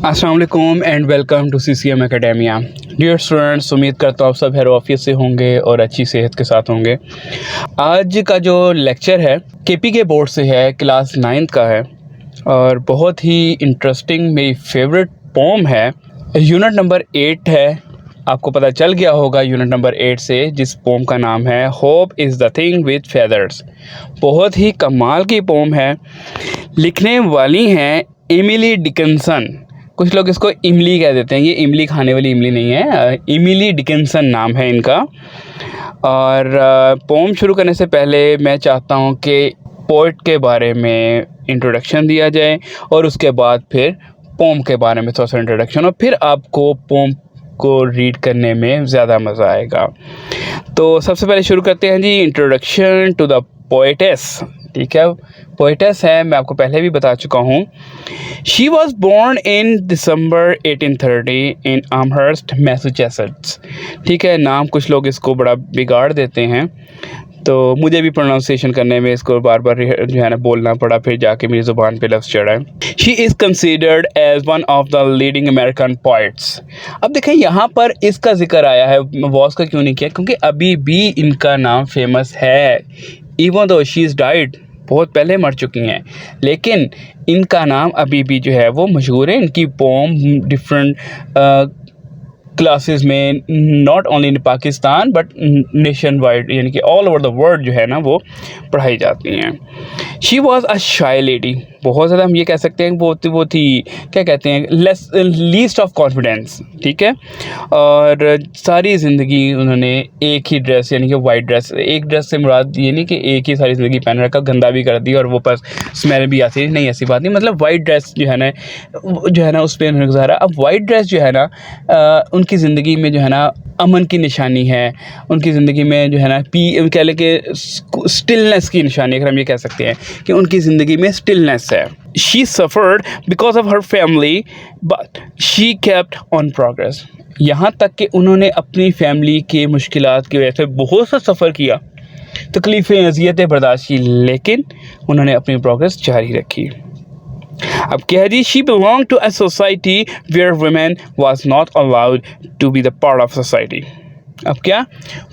अस्सलाम वालेकुम and welcome to CCM academia. Dear students, उम्मीद करता हूँ आप सब हेरो ऑफिस से होंगे और अच्छी सेहत के साथ होंगे। आज का जो लेक्चर है KPK बोर्ड से है, क्लास 9th का है और बहुत ही इंटरेस्टिंग मेरी फेवरेट पोम है। यूनिट नंबर 8 है। आपको पता चल गया होगा यूनिट नंबर 8 से, जिस पोम का नाम है hope is the thing with feathers. बहुत ही कमाल की पोम है। लिखने वाली हैं एमिली डिकिंसन। कुछ लोग इसको इमली कह देते हैं, ये इमली खाने वाली इमली नहीं है, एमिली डिकिंसन नाम है इनका। और पोम शुरू करने से पहले मैं चाहता हूँ कि पोइट के बारे में इंट्रोडक्शन दिया जाए और उसके बाद फिर पोम के बारे में थोड़ा सा इंट्रोडक्शन, और फिर आपको पोम को रीड करने में ज़्यादा मज़ा आएगा। तो सबसे पहले शुरू करते हैं जी, इंट्रोडक्शन टू द पोएटेस। ठीक है, पोएटेस है, मैं आपको पहले भी बता चुका हूँ। She was born in December 1830 in Amherst Massachusetts. ठीक है, नाम कुछ लोग इसको बड़ा बिगाड़ देते हैं, तो मुझे भी प्रोनाउंसिएशन करने में इसको बार बार जो है ना बोलना पड़ा, फिर जाके मेरी ज़ुबान पे लफ्ज़ चढ़ा है। She is considered as one of the leading American poets. अब देखें यहाँ पर इसका जिक्र आया है, वॉस का क्यों नहीं किया, क्योंकि अभी भी इनका नाम फेमस है। Even though she is died, बहुत पहले मर चुकी हैं, लेकिन इनका नाम अभी भी जो है वो मशहूर है। इनकी पोम डिफरेंट क्लासेस में, not only in Pakistan but nation wide, यानी कि ऑल ओवर द वर्ल्ड जो है ना वो पढ़ाई जाती हैं। She was a shy lady, बहुत ज़्यादा हम ये कह सकते हैं वो थी क्या कहते हैं, लीस्ट ऑफ कॉन्फिडेंस। ठीक है, और सारी ज़िंदगी उन्होंने एक ही ड्रेस, यानी कि वाइट ड्रेस, एक ड्रेस से मुराद ये नहीं कि एक ही सारी ज़िंदगी पहन रखा, गंदा भी कर दी और वो पर स्मेल भी आती नहीं, ऐसी बात नहीं। मतलब वाइट ड्रेस जो है ना उस पर उन्होंने गुजारा। अब वाइट ड्रेस जो है ना उनकी ज़िंदगी में जो है ना अमन की निशानी है, उनकी ज़िंदगी में जो है ना कह लें कि स्टिलनेस की निशानी, अगर हम ये कह सकते हैं कि उनकी ज़िंदगी में स्टिलनेस है। She suffered because of her family but she kept on progress. यहाँ तक कि उन्होंने अपनी फैमिली के मुश्किलात की वजह से बहुत सा सफ़र किया, तकलीफ़ें अज़ियतें बर्दाश्त की, लेकिन उन्होंने अपनी प्रोग्रेस जारी रखी। अब क्या है जी, she belong to a society where women was not allowed to be the part of society. अब क्या,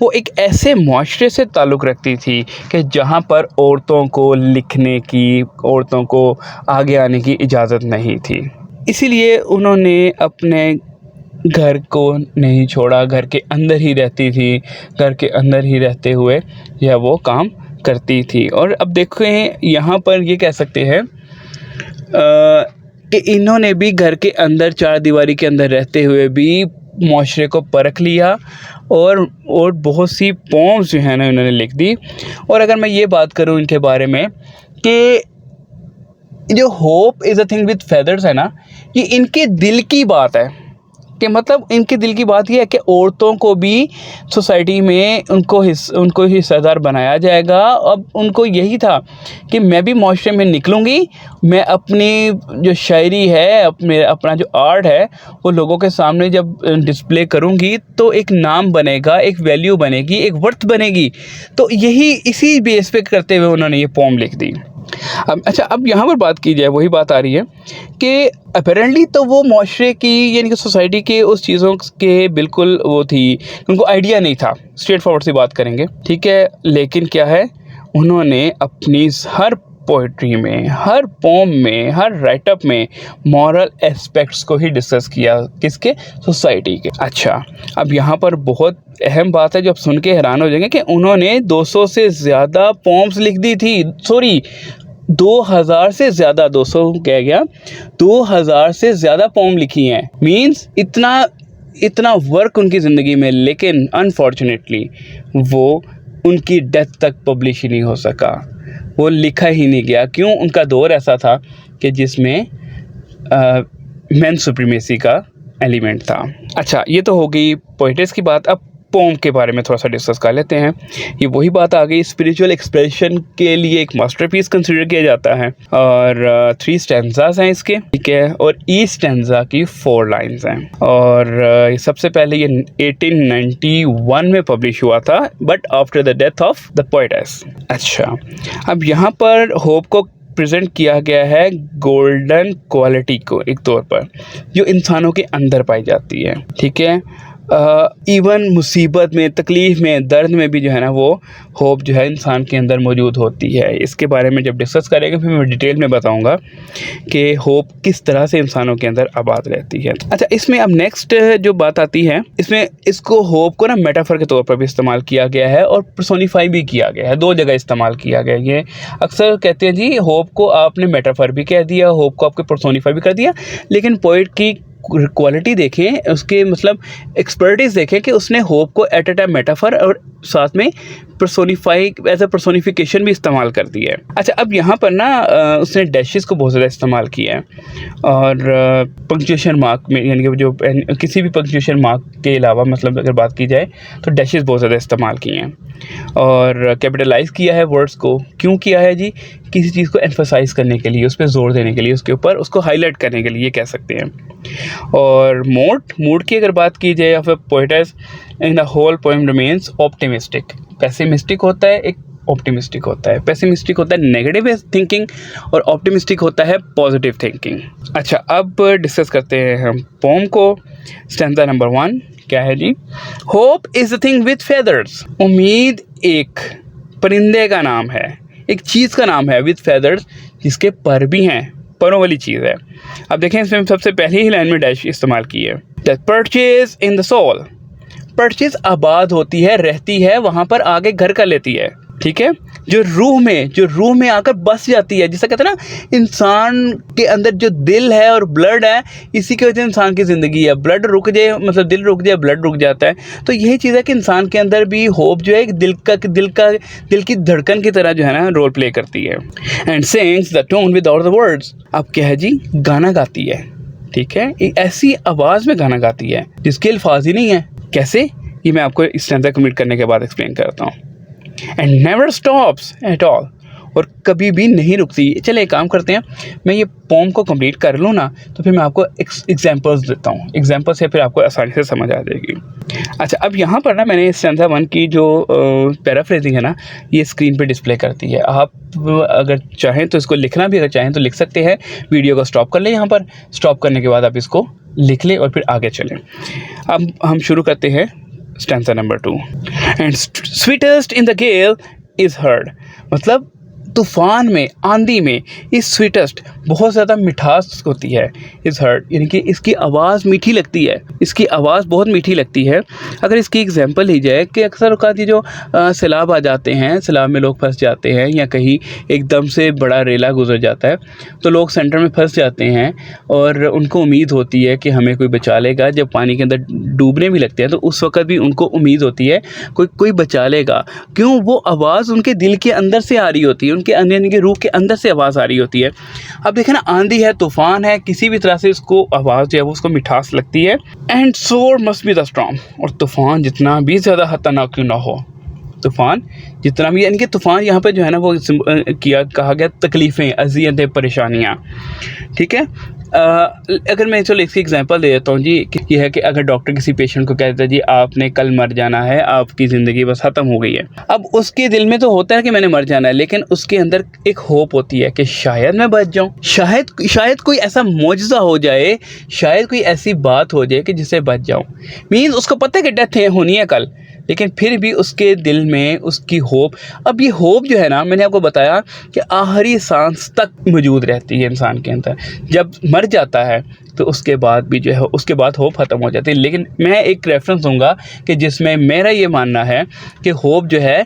वो एक ऐसे मुआशरे से ताल्लुक़ रखती थी कि जहाँ पर औरतों को लिखने की, औरतों को आगे आने की इजाज़त नहीं थी। इसीलिए उन्होंने अपने घर को नहीं छोड़ा, घर के अंदर ही रहती थी, घर के अंदर ही रहते हुए यह वो काम करती थी। और अब देखें यहाँ पर ये कह सकते हैं कि इन्होंने भी घर के अंदर, चार दीवारी के अंदर रहते हुए भी मुआशरे को परख लिया और बहुत सी पोम्स जो है ना इन्होंने लिख दी। और अगर मैं ये बात करूँ इनके बारे में कि जो hope is a thing with feathers है ना, ये इनके दिल की बात है। कि मतलब इनके दिल की बात ये है कि औरतों को भी सोसाइटी में उनको हिस्सेदार बनाया जाएगा। अब उनको यही था कि मैं भी माशरे में निकलूँगी, मैं अपनी जो शायरी है, अपना जो आर्ट है, वो लोगों के सामने जब डिस्प्ले करूँगी तो एक नाम बनेगा, एक वैल्यू बनेगी, एक वर्थ बनेगी। तो यही इसी बेस पे करते हुए उन्होंने ये पोम लिख दी। अब यहाँ पर बात की जाए, वही बात आ रही है कि अपेरेंटली तो वो माशरे की, यानी कि सोसाइटी के उस चीज़ों के बिल्कुल वो थी, उनको आइडिया नहीं था, स्ट्रेट फॉरवर्ड सी बात करेंगे। ठीक है, लेकिन क्या है, उन्होंने अपनी हर पोइट्री में, हर पोम में, हर राइटअप में मॉरल एस्पेक्ट्स को ही डिस्कस किया, किसके, सोसाइटी के। अच्छा, अब यहाँ पर बहुत अहम बात है जो आप सुन के हैरान हो जाएंगे कि उन्होंने 200 से ज़्यादा पोम्स लिख दी थी, 2000 से ज़्यादा, 200 कह गया, 2000 से ज़्यादा पोम लिखी हैं। मीन्स इतना वर्क उनकी ज़िंदगी में, लेकिन अनफॉर्चुनेटली वो उनकी डेथ तक पब्लिश ही नहीं हो सका, वो लिखा ही नहीं गया। क्यों? उनका दौर ऐसा था कि जिसमें मेन सुप्रीमेसी का एलिमेंट था। अच्छा, ये तो हो गई पोएट्स की बात। अब पोम के बारे में थोड़ा सा डिस्कस कर लेते हैं। ये वही बात आ गई, स्पिरिचुअल एक्सप्रेशन के लिए एक मास्टरपीस कंसिडर किया जाता है और 3 स्टैंजास हैं इसके। ठीक है, और ईच स्टैंजा की 4 लाइंस हैं और सबसे पहले ये 1891 में पब्लिश हुआ था, but after the death of the poetess. अच्छा, अब यहाँ पर होप को प्रेजेंट किया गया है गोल्डन क्वालिटी को एक तौर पर, जो इंसानों के अंदर पाई जाती है, ठीक है। इवन मुसीबत में, तकलीफ़ में, दर्द में भी जो है ना वो होप जो है इंसान के अंदर मौजूद होती है। इसके बारे में जब डिस्कस करेंगे फिर मैं डिटेल में बताऊंगा कि होप किस तरह से इंसानों के अंदर आबाद रहती है। अच्छा, इसमें अब नेक्स्ट जो बात आती है, इसमें इसको होप को ना मेटाफर के तौर पर भी इस्तेमाल किया गया है और पर्सोनीफाई भी किया गया है, 2 जगह इस्तेमाल किया गया है। ये अक्सर कहते हैं जी होप को आपने मेटाफर भी कह दिया, होप को आपके पर्सोनीफाई भी कर दिया, लेकिन पोइट की क्वालिटी देखें, उसके मतलब एक्सपर्टीज देखें कि उसने होप को एट अ टाइम मेटाफर और साथ में पर्सोनीफाई एज अ पर्सोनिफिकेशन भी इस्तेमाल कर दी है। अच्छा, अब यहाँ पर ना उसने डैशेस को बहुत ज़्यादा इस्तेमाल किया है और पंक्चुएशन मार्क में, यानी कि जो किसी भी पंक्चुएशन मार्क के अलावा मतलब अगर बात की जाए तो डैशेस बहुत ज़्यादा इस्तेमाल किए हैं और कैपिटलाइज किया है वर्ड्स को। क्यों किया है जी? किसी चीज़ को एम्फसाइज़ करने के लिए, उस पर जोर देने के लिए, उसके ऊपर उसको हाईलाइट करने के लिए कह सकते हैं। और मूड की अगर बात की जाए या फिर poets in the whole poem remains optimistic. Pessimistic होता है, एक ऑप्टिमिस्टिक होता है। पेसिमिस्टिक होता है नेगेटिव थिंकिंग और ऑप्टिमिस्टिक होता है पॉजिटिव थिंकिंग। अच्छा, अब डिस्कस करते हैं हम पोम को। स्टैंजा नंबर 1 क्या है जी? Hope is the thing with feathers. उम्मीद एक परिंदे का नाम है, एक चीज़ का नाम है, विद फेदर्स, जिसके पर भी हैं, परों वाली चीज़ है। अब देखें इसमें सबसे पहली ही लाइन में डैश इस्तेमाल की है। The perches in the soul. Perches आबाद होती है, रहती है, वहाँ पर आगे घर कर लेती है, ठीक है। जो रूह में आकर बस जाती है, जिसे कहते हैं ना इंसान के अंदर जो दिल है और ब्लड है, इसी की वजह से इंसान की ज़िंदगी है। ब्लड रुक जाए मतलब दिल रुक जाए, ब्लड रुक जाता है। तो यही चीज़ है कि इंसान के अंदर भी होप जो है एक दिल की धड़कन की तरह जो है ना रोल प्ले करती है। And sings the tone without the words. अब क्या है जी? गाना गाती है, ठीक है। एक ऐसी आवाज़ में गाना गाती है जिसके अल्फाज ही नहीं है। कैसे? ये मैं आपको इस स्टैंजा कंप्लीट करने के बाद एक्सप्लेन करता हूँ। And never stops at all. और कभी भी नहीं रुकती। चले एक काम करते हैं, मैं ये पोम को कंप्लीट कर लूँ ना, तो फिर मैं आपको एग्जांपल्स देता हूँ। एग्जांपल से फिर आपको आसानी से समझ आ जाएगी। अच्छा, अब यहाँ पर ना मैंने स्टैंजा 1 की जो पैराफ्रेजिंग है ना, ये स्क्रीन पे डिस्प्ले करती है। आप अगर चाहें तो इसको लिखना भी अगर चाहें तो लिख सकते हैं। वीडियो को स्टॉप कर लें, यहाँ पर स्टॉप करने के बाद आप इसको लिख लें और फिर आगे चलें। अब हम शुरू करते हैं stanza number 2। And sweetest in the gale is heard. मतलब तूफ़ान में, आंधी में इस स्वीटेस्ट बहुत ज़्यादा मिठास होती है। इज़ हर्ड यानी कि इसकी आवाज़ मीठी लगती है, इसकी आवाज़ बहुत मीठी लगती है। अगर इसकी एग्जांपल ली जाए कि अक्सर औक़ात ये जो सैलाब आ जाते हैं, सैलाब में लोग फंस जाते हैं या कहीं एकदम से बड़ा रेला गुजर जाता है तो लोग सेंटर में फंस जाते हैं और उनको उम्मीद होती है कि हमें कोई बचा लेगा। जब पानी के अंदर डूबने भी लगते हैं तो उस वक़्त भी उनको उम्मीद होती है कोई बचा लेगा। क्यों? वो आवाज़ उनके दिल के अंदर से आ रही होती है, उनके अंदर के रूह के अंदर से आवाज़ आ रही होती है। अब देखें ना, आंधी है, तूफान है, किसी भी तरह से इसको आवाज़ जो है वो उसको मिठास लगती है। एंड शोर मस्ट बी द स्टॉर्म। और तूफान जितना भी ज़्यादा खतरनाक क्यों ना हो, तूफ़ान जितना भी, यानी कि तूफ़ान यहाँ पे जो है ना वो कहा गया तकलीफ़ें, अज़ियतें, परेशानियाँ, ठीक है। अगर मैं चलो इसकी एग्जांपल दे देता हूँ जी, ये है कि अगर डॉक्टर किसी पेशेंट को कहता है जी आपने कल मर जाना है, आपकी ज़िंदगी बस ख़त्म हो गई है। अब उसके दिल में तो होता है कि मैंने मर जाना है, लेकिन उसके अंदर एक होप होती है कि शायद मैं बच जाऊँ, शायद कोई ऐसा मौजज़ा हो जाए, शायद कोई ऐसी बात हो जाए कि जिससे बच जाऊँ। मीन्स उसको पता है कि डेथ होनी है कल, लेकिन फिर भी उसके दिल में उसकी होप। अब ये होप जो है ना, मैंने आपको बताया कि आखिरी सांस तक मौजूद रहती है इंसान के अंदर। जब मर जाता है तो उसके बाद भी जो है उसके बाद होप ख़त्म हो जाती है। लेकिन मैं एक रेफरेंस दूंगा कि जिसमें मेरा ये मानना है कि होप जो है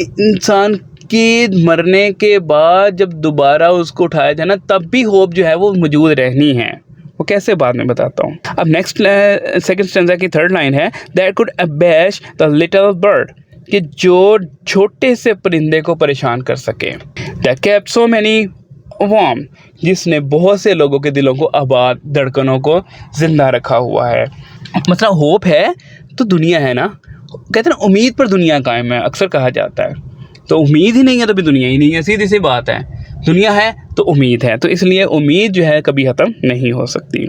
इंसान के मरने के बाद जब दोबारा उसको उठाया जाए ना, तब भी होप जो है वो मौजूद रहनी है। वो कैसे बाद में बताता हूँ। अब नेक्स्ट सेकंड स्टैंजा की 3rd लाइन है, that could abash the little bird, कि जो छोटे से परिंदे को परेशान कर सके। That kept so many warm, जिसने बहुत से लोगों के दिलों को आबाद, धड़कनों को जिंदा रखा हुआ है। मतलब होप है तो दुनिया है ना, कहते हैं ना उम्मीद पर दुनिया कायम है, अक्सर कहा जाता है। तो उम्मीद ही नहीं है तो भी दुनिया ही नहीं है, सीधी सी बात है। दुनिया है तो उम्मीद है, तो इसलिए उम्मीद जो है कभी ख़त्म नहीं हो सकती।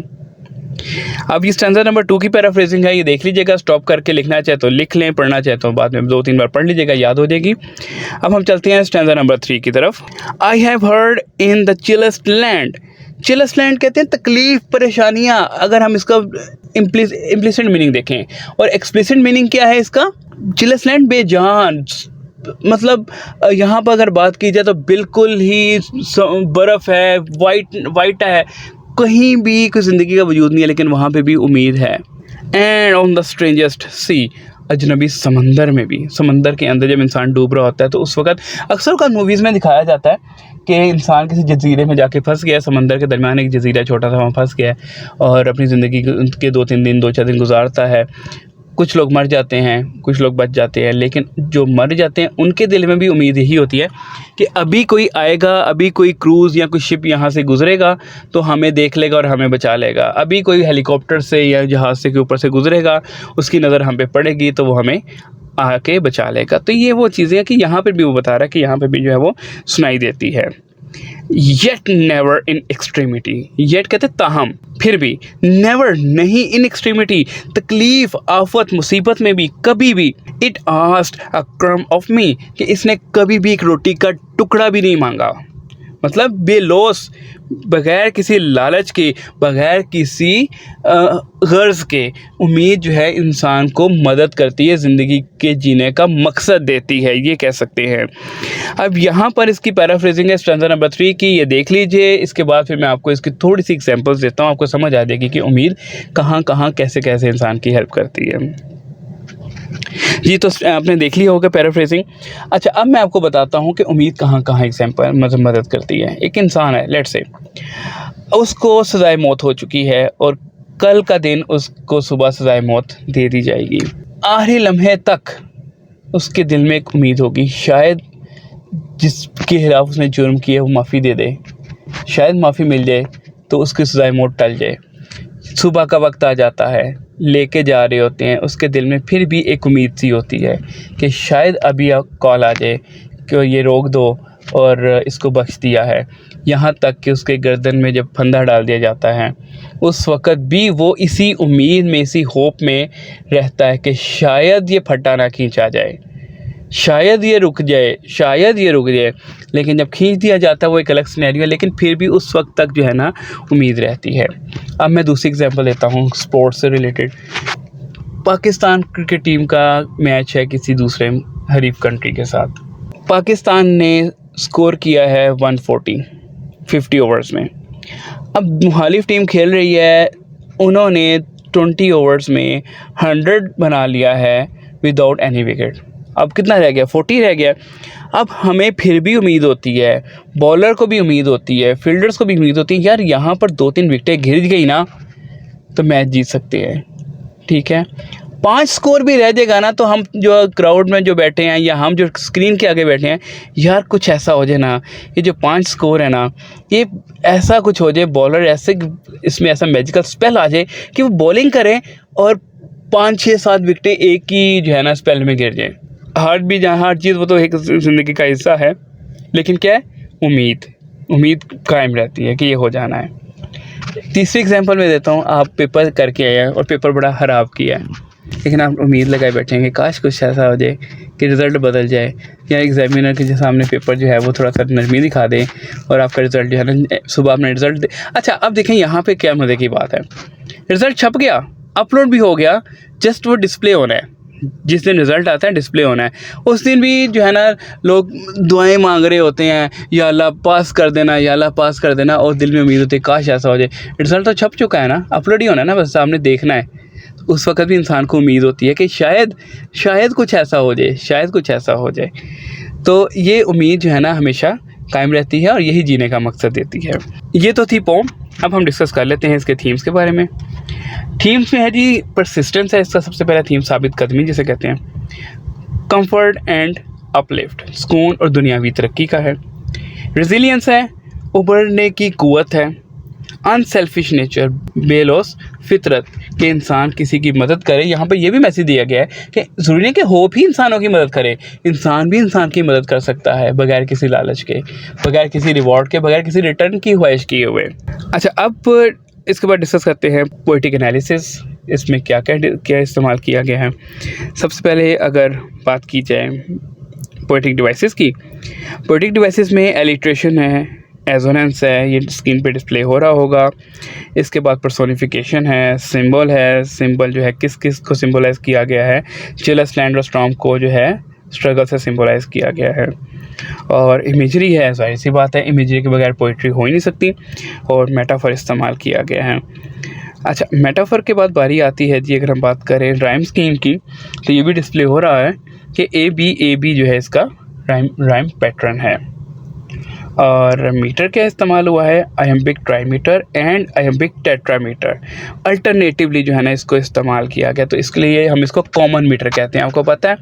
अब ये स्टैंजा नंबर 2 की पैराफ्रेजिंग है, ये देख लीजिएगा, स्टॉप करके लिखना चाहे तो लिख लें, पढ़ना चाहे तो बाद में 2-3 बार पढ़ लीजिएगा, याद हो जाएगी। अब हम चलते हैं स्टैंजा नंबर 3 की तरफ। I have heard in the chillest land. Chillest land कहते हैं तकलीफ, परेशानियाँ। अगर हम इसका इम्प्लिसिट मीनिंग देखें और एक्सप्लिसिट मीनिंग क्या है इसका, चिलेस्ट लैंड बेजान, मतलब यहाँ पर अगर बात की जाए तो बिल्कुल ही बर्फ़ है, वाइट है, कहीं भी कोई ज़िंदगी का वजूद नहीं है, लेकिन वहाँ पे भी उम्मीद है। एंड ऑन द स्ट्रेंजेस्ट सी, अजनबी समंदर में भी, समंदर के अंदर जब इंसान डूब रहा होता है तो उस वक्त अक्सर का मूवीज़ में दिखाया जाता है कि इंसान किसी जजीरे में जाके फंस गया है, समंदर के दरमियान एक जजीरा छोटा सा, वहाँ फंस गया है और अपनी ज़िंदगी के 2-3 दिन 2-4 दिन गुजारता है। कुछ लोग मर जाते हैं, कुछ लोग बच जाते हैं, लेकिन जो मर जाते हैं उनके दिल में भी उम्मीद यही होती है कि अभी कोई आएगा, अभी कोई क्रूज़ या कोई शिप यहाँ से गुजरेगा तो हमें देख लेगा और हमें बचा लेगा। अभी कोई हेलीकॉप्टर से या जहाज़ से के ऊपर से गुजरेगा, उसकी नज़र हम पे पड़ेगी तो वो हमें आके बचा लेगा। तो ये वो चीज़ें हैं कि यहाँ पर भी वो बता रहा है कि यहाँ पर भी जो है वो सुनाई देती है। Yet never in extremity, yet कहते ताहम, फिर भी, नेवर नहीं, इन एक्सट्रीमिटी तकलीफ, आफत, मुसीबत में भी, कभी भी, it asked a crumb of me, कि इसने कभी भी एक रोटी का टुकड़ा भी नहीं मांगा। मतलब बेलौस, बग़ैर किसी लालच के, बग़ैर किसी गर्ज़ के, उम्मीद जो है इंसान को मदद करती है, ज़िंदगी के जीने का मकसद देती है, ये कह सकते हैं। अब यहाँ पर इसकी पैराफ्रेजिंग है स्टैंजा नंबर 3 की, ये देख लीजिए। इसके बाद फिर मैं आपको इसकी थोड़ी सी एग्जांपल्स देता हूँ, आपको समझ आ जाएगी कि उम्मीद कहाँ कहाँ कैसे कैसे इंसान की हेल्प करती है। जी, तो आपने देख लिया होगा पैराफ्रेजिंग। अच्छा, अब मैं आपको बताता हूँ कि उम्मीद कहाँ कहाँ एग्जाम्पल मदद करती है। एक इंसान है, लेट्स से उसको सज़ाए मौत हो चुकी है और कल का दिन उसको सुबह सज़ाए मौत दे दी जाएगी। आखिरी लम्हे तक उसके दिल में एक उम्मीद होगी, शायद जिसके खिलाफ उसने जुर्म किया वो माफ़ी दे दे, शायद माफ़ी मिल जाए तो उसकी सज़ाए मौत टल जाए। सुबह का वक्त आ जाता है, लेके जा रहे होते हैं, उसके दिल में फिर भी एक उम्मीद सी होती है कि शायद अभी कॉल आ जाए कि ये रोक दो और इसको बख्श दिया है। यहाँ तक कि उसके गर्दन में जब फंदा डाल दिया जाता है, उस वक़्त भी वो इसी उम्मीद में, इसी होप में रहता है कि शायद ये फट्टा ना खींचा जाए, शायद ये रुक जाए, शायद ये रुक जाए। लेकिन जब खींच दिया जाता है वो एक अलग सिनेरियो है, लेकिन फिर भी उस वक्त तक जो है ना उम्मीद रहती है। अब मैं दूसरी एग्जांपल देता हूँ स्पोर्ट्स से रिलेटेड। पाकिस्तान क्रिकेट टीम का मैच है किसी दूसरे हरीफ कंट्री के साथ। पाकिस्तान ने स्कोर किया है 140 50 ओवर्स में। अब मुखालिफ टीम खेल रही है, उन्होंने 20 ओवर्स में 100 बना लिया है विदाउट एनी विकेट। अब कितना रह गया, 40 रह गया। अब हमें फिर भी उम्मीद होती है, बॉलर को भी उम्मीद होती है, फील्डर्स को भी उम्मीद होती है, यार यहाँ पर 2-3 विकेटें गिर गई ना तो मैच जीत सकते हैं। ठीक है, 5 स्कोर भी रह जाएगा ना तो हम जो क्राउड में जो बैठे हैं या हम जो स्क्रीन के आगे बैठे हैं, यार कुछ ऐसा हो जाए ना, ये जो 5 स्कोर है ना, ये ऐसा कुछ हो जाए, बॉलर ऐसे इसमें ऐसा मैजिकल स्पेल आ जाए कि वो बॉलिंग करें और 5-6-7 विकेटें एक ही जो है ना स्पेल में गिर जाए। हार भी जहाँ, हर चीज़ वो तो एक ज़िंदगी का हिस्सा है, लेकिन क्या है, उम्मीद कायम रहती है कि ये हो जाना है। तीसरी एग्जांपल मैं देता हूँ, आप पेपर करके आए हैं और पेपर बड़ा ख़राब किया है, लेकिन आप उम्मीद लगाए बैठे हैं कि काश कुछ ऐसा हो जाए कि रिज़ल्ट बदल जाए या एग्जामिनर के जो सामने पेपर जो है वो थोड़ा सा नरमी दिखा दे और आपका रिज़ल्ट जो है ना सुबह आपने रिज़ल्ट दे। अच्छा, अब देखें यहाँ पे क्या मज़े की बात है, रिज़ल्ट छप गया, अपलोड भी हो गया, जस्ट वो डिस्प्ले होना है। जिस दिन रिज़ल्ट आता है डिस्प्ले होना है, उस दिन भी जो है ना लोग दुआएं मांग रहे होते हैं, या अल्लाह पास कर देना, या अल्लाह पास कर देना, और दिल में उम्मीद होती है काश ऐसा हो जाए। रिज़ल्ट तो छप चुका है ना, अपलोड ही होना है ना, बस सामने देखना है। तो उस वक्त भी इंसान को उम्मीद होती है कि शायद कुछ ऐसा हो जाए, शायद कुछ ऐसा हो जाए। तो ये उम्मीद जो है ना हमेशा कायम रहती है और यही जीने का मकसद देती है। ये तो थी पोम। अब हम डिस्कस कर लेते हैं इसके थीम्स के बारे में। थीम्स में है जी परसिस्टेंस है इसका सबसे पहला थीम, साबित कदमी जिसे कहते हैं। कंफर्ट एंड अपलिफ्ट, सुकून और दुनियावी तरक्की का है। रेजिलियंस है, उभरने की कुव्वत है। अनसेल्फिश नेचर, बेलौस फितरत के इंसान किसी की मदद करे। यहाँ पर यह भी मैसेज दिया गया है कि ज़रूरी नहीं कि होप ही इंसानों की मदद करे, इंसान भी इंसान की मदद कर सकता है बगैर किसी लालच के, बगैर किसी रिवॉर्ड के, बगैर किसी रिटर्न की ख्वाहिश किए हुए। अच्छा, अब इसके बाद डिस्कस करते हैं पोएटिक एनालिसिस, इसमें क्या क्या क्या इस्तेमाल किया गया है। सबसे पहले अगर बात की जाए पोएटिक डिवाइसेस की, पोएटिक डिवाइसेस में एलिट्रेशन है, एजोनेंस है, ये स्क्रीन पे डिस्प्ले हो रहा होगा। इसके बाद पर्सोनिफिकेशन है, सिंबल है, सिंबल जो है किस किस को सिंबलाइज किया गया है, चिलस लैंड और स्टॉर्म को जो है स्ट्रगल से सिंबलाइज किया गया है। और इमेजरी है, जाहिर सी बात है इमेजरी के बगैर पोइट्री हो ही नहीं सकती, और मेटाफर इस्तेमाल किया गया है। अच्छा, मेटाफर के बाद बारी आती है जी, अगर हम बात करें राइम स्कीम की, तो ये भी डिस्प्ले हो रहा है कि ए बी जो है इसका राइम पैटर्न है। और मीटर क्या इस्तेमाल हुआ है, iambic trimeter and iambic tetrameter, alternatively जो है ना इसको इस्तेमाल किया गया। तो इसके लिए हम इसको कॉमन मीटर कहते हैं। आपको पता है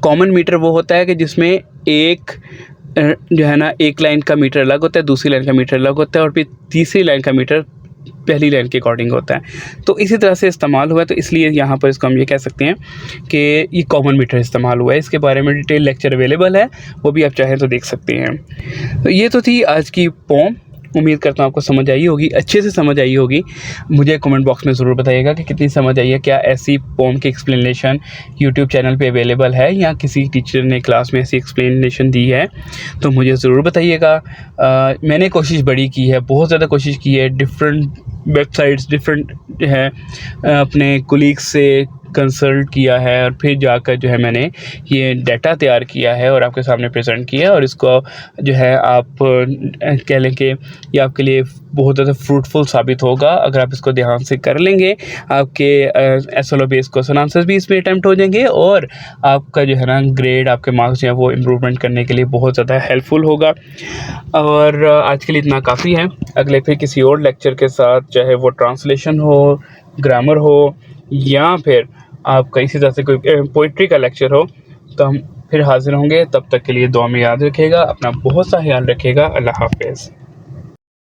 कॉमन मीटर वो होता है कि जिसमें एक जो है ना एक लाइन का मीटर अलग होता है, दूसरी लाइन का मीटर अलग होता है, और फिर तीसरी लाइन का मीटर पहली लाइन के अकॉर्डिंग होता है। तो इसी तरह से इस्तेमाल हुआ है, तो इसलिए यहाँ पर इसको हम ये कह सकते हैं कि ये कॉमन मीटर इस्तेमाल हुआ है। इसके बारे में डिटेल लेक्चर अवेलेबल है, वो भी आप चाहें तो देख सकते हैं। तो ये तो थी आज की पोम, उम्मीद करता हूँ आपको समझ आई होगी, अच्छे से समझ आई होगी। मुझे कमेंट बॉक्स में ज़रूर बताइएगा कि कितनी समझ आई है। क्या ऐसी पोम की एक्सप्लेनेशन यूट्यूब चैनल पे अवेलेबल है या किसी टीचर ने क्लास में ऐसी एक्सप्लेनेशन दी है, तो मुझे ज़रूर बताइएगा। मैंने कोशिश बड़ी की है, बहुत ज़्यादा कोशिश की है, डिफरेंट वेबसाइट्स डिफरेंट है, अपने कोलीग्स से कंसल्ट किया है, और फिर जाकर जो है मैंने ये डाटा तैयार किया है और आपके सामने प्रेजेंट किया है। और इसको जो है आप कह लें कि ये आपके लिए बहुत ज़्यादा फ्रूटफुल साबित होगा अगर आप इसको ध्यान से कर लेंगे। आपके SLO बेस क्वेश्चन आंसर्स भी इसमें अटैम्प्ट हो जाएंगे, और आपका जो है ना ग्रेड, आपके मार्क्स जो है वो इम्प्रूवमेंट करने के लिए बहुत ज़्यादा हेल्पफुल होगा। और आज के लिए इतना काफ़ी है। अगले फिर किसी और लेक्चर के साथ, चाहे वो ट्रांसलेशन हो, ग्रामर हो, या फिर आपका इसी तरह से कोई पोइट्री का लेक्चर हो, तो हम फिर हाजिर होंगे। तब तक के लिए दुआ में याद रखिएगा, अपना बहुत सा ख्याल रखिएगा। अल्लाह हाफ़िज़।